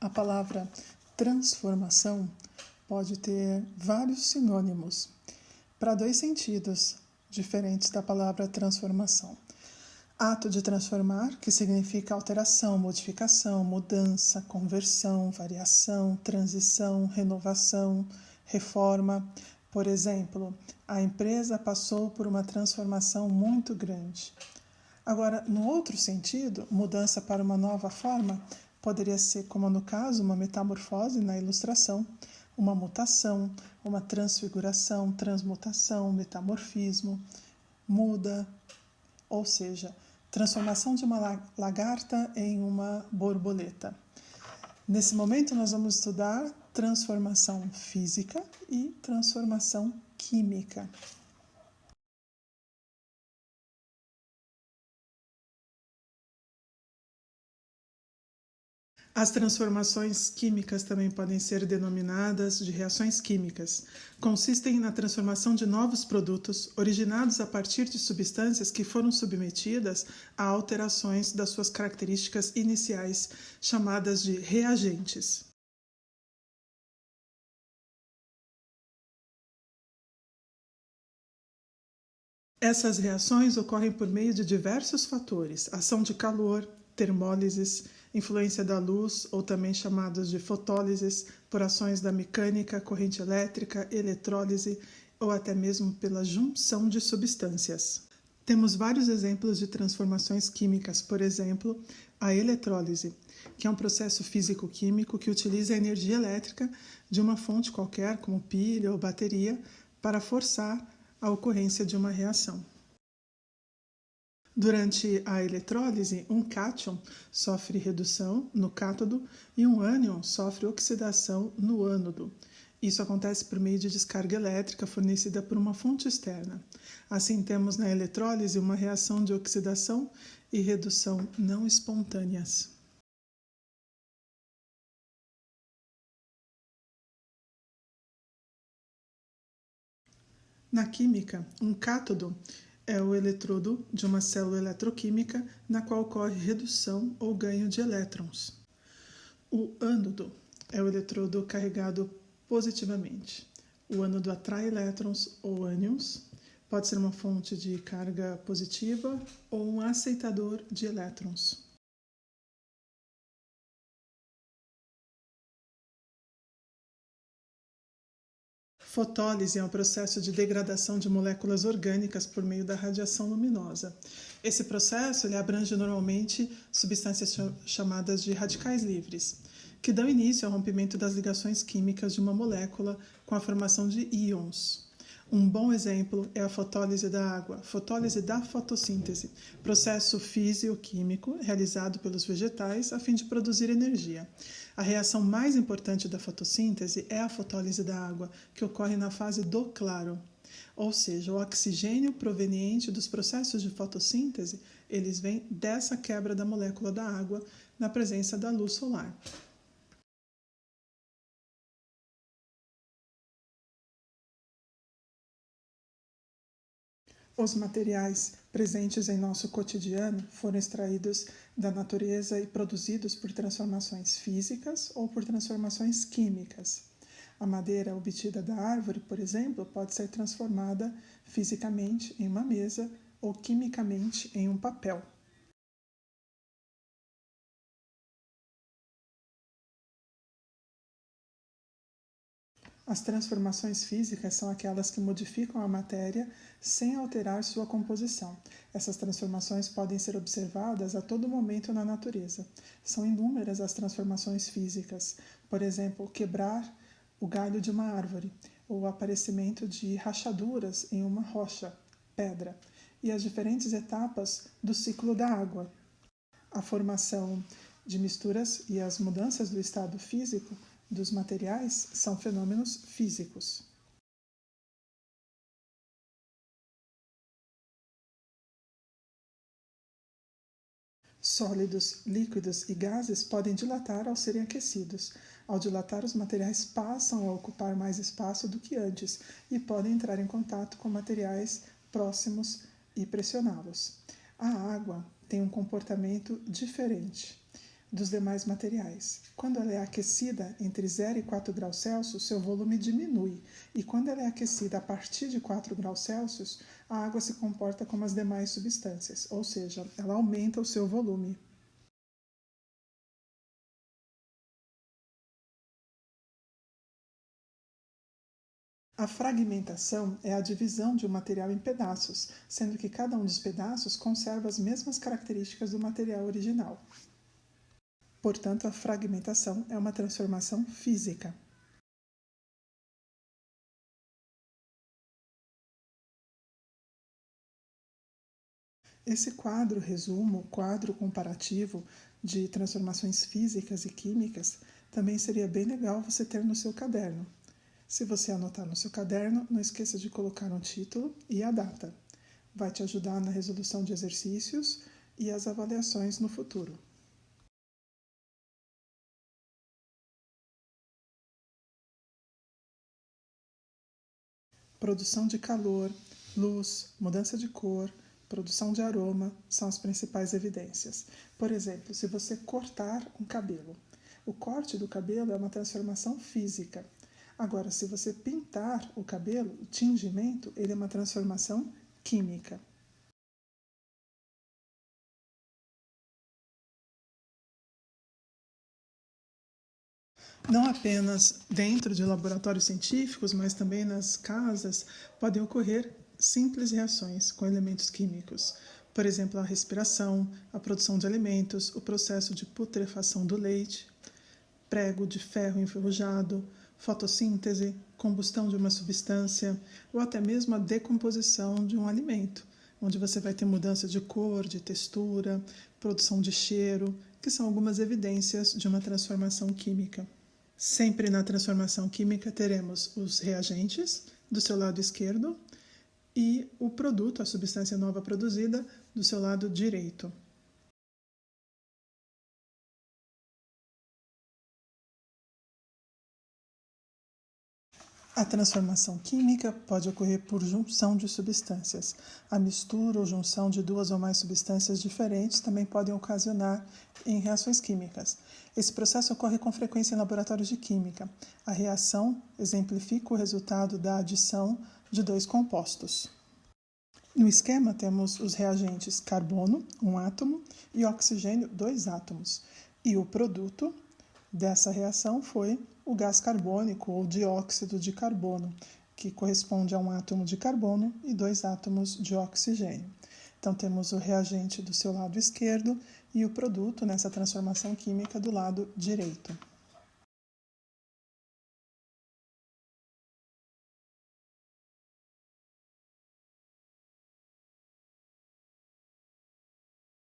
A palavra transformação pode ter vários sinônimos para dois sentidos diferentes da palavra transformação. Ato de transformar, que significa alteração, modificação, mudança, conversão, variação, transição, renovação, reforma. Por exemplo, a empresa passou por uma transformação muito grande. Agora, no outro sentido, mudança para uma nova forma poderia ser, como no caso, uma metamorfose na ilustração, uma mutação, uma transfiguração, transmutação, metamorfismo, muda, ou seja, transformação de uma lagarta em uma borboleta. Nesse momento, nós vamos estudar transformação física e transformação química. As transformações químicas também podem ser denominadas de reações químicas. Consistem na transformação de novos produtos originados a partir de substâncias que foram submetidas a alterações das suas características iniciais, chamadas de reagentes. Essas reações ocorrem por meio de diversos fatores: ação de calor, termólises, influência da luz, ou também chamados de fotólises, por ações da mecânica, corrente elétrica, eletrólise, ou até mesmo pela junção de substâncias. Temos vários exemplos de transformações químicas, por exemplo, a eletrólise, que é um processo físico-químico que utiliza a energia elétrica de uma fonte qualquer, como pilha ou bateria, para forçar a ocorrência de uma reação. Durante a eletrólise, um cátion sofre redução no cátodo e um ânion sofre oxidação no ânodo. Isso acontece por meio de descarga elétrica fornecida por uma fonte externa. Assim, temos na eletrólise uma reação de oxidação e redução não espontâneas. Na química, um cátodo é o eletrodo de uma célula eletroquímica na qual ocorre redução ou ganho de elétrons. O ânodo é o eletrodo carregado positivamente. O ânodo atrai elétrons ou ânions, pode ser uma fonte de carga positiva ou um aceitador de elétrons. Fotólise é um processo de degradação de moléculas orgânicas por meio da radiação luminosa. Esse processo abrange normalmente substâncias chamadas de radicais livres, que dão início ao rompimento das ligações químicas de uma molécula com a formação de íons. Um bom exemplo é a fotólise da água, fotólise da fotossíntese, processo físico-químico realizado pelos vegetais a fim de produzir energia. A reação mais importante da fotossíntese é a fotólise da água, que ocorre na fase do claro. Ou seja, o oxigênio proveniente dos processos de fotossíntese, eles vêm dessa quebra da molécula da água na presença da luz solar. Os materiais presentes em nosso cotidiano foram extraídos da natureza e produzidos por transformações físicas ou por transformações químicas. A madeira obtida da árvore, por exemplo, pode ser transformada fisicamente em uma mesa ou quimicamente em um papel. As transformações físicas são aquelas que modificam a matéria sem alterar sua composição. Essas transformações podem ser observadas a todo momento na natureza. São inúmeras as transformações físicas, por exemplo, quebrar o galho de uma árvore, ou o aparecimento de rachaduras em uma rocha, pedra, e as diferentes etapas do ciclo da água. A formação de misturas e as mudanças do estado físico dos materiais são fenômenos físicos. Sólidos, líquidos e gases podem dilatar ao serem aquecidos. Ao dilatar, os materiais passam a ocupar mais espaço do que antes e podem entrar em contato com materiais próximos e pressioná-los. A água tem um comportamento diferente. dos demais materiais. Quando ela é aquecida entre 0 e 4 graus Celsius, seu volume diminui, e quando ela é aquecida a partir de 4 graus Celsius, a água se comporta como as demais substâncias, ou seja, ela aumenta o seu volume. A fragmentação é a divisão de um material em pedaços, sendo que cada um dos pedaços conserva as mesmas características do material original. Portanto, a fragmentação é uma transformação física. Esse quadro comparativo de transformações físicas e químicas, também seria bem legal você ter no seu caderno. Se você anotar no seu caderno, não esqueça de colocar um título e a data. Vai te ajudar na resolução de exercícios e as avaliações no futuro. Produção de calor, luz, mudança de cor, produção de aroma são as principais evidências. Por exemplo, se você cortar um cabelo, o corte do cabelo é uma transformação física. Agora, se você pintar o cabelo, o tingimento, ele é uma transformação química. Não apenas dentro de laboratórios científicos, mas também nas casas, podem ocorrer simples reações com elementos químicos. Por exemplo, a respiração, a produção de alimentos, o processo de putrefação do leite, prego de ferro enferrujado, fotossíntese, combustão de uma substância ou até mesmo a decomposição de um alimento, onde você vai ter mudança de cor, de textura, produção de cheiro, que são algumas evidências de uma transformação química. Sempre na transformação química teremos os reagentes do seu lado esquerdo e o produto, a substância nova produzida, do seu lado direito. A transformação química pode ocorrer por junção de substâncias. A mistura ou junção de duas ou mais substâncias diferentes também podem ocasionar em reações químicas. Esse processo ocorre com frequência em laboratórios de química. A reação exemplifica o resultado da adição de dois compostos. No esquema temos os reagentes carbono, um átomo, e oxigênio, 2 átomos. E o produto dessa reação foi o gás carbônico ou dióxido de carbono, que corresponde a um átomo de carbono e 2 átomos de oxigênio. Então temos o reagente do seu lado esquerdo e o produto nessa transformação química do lado direito.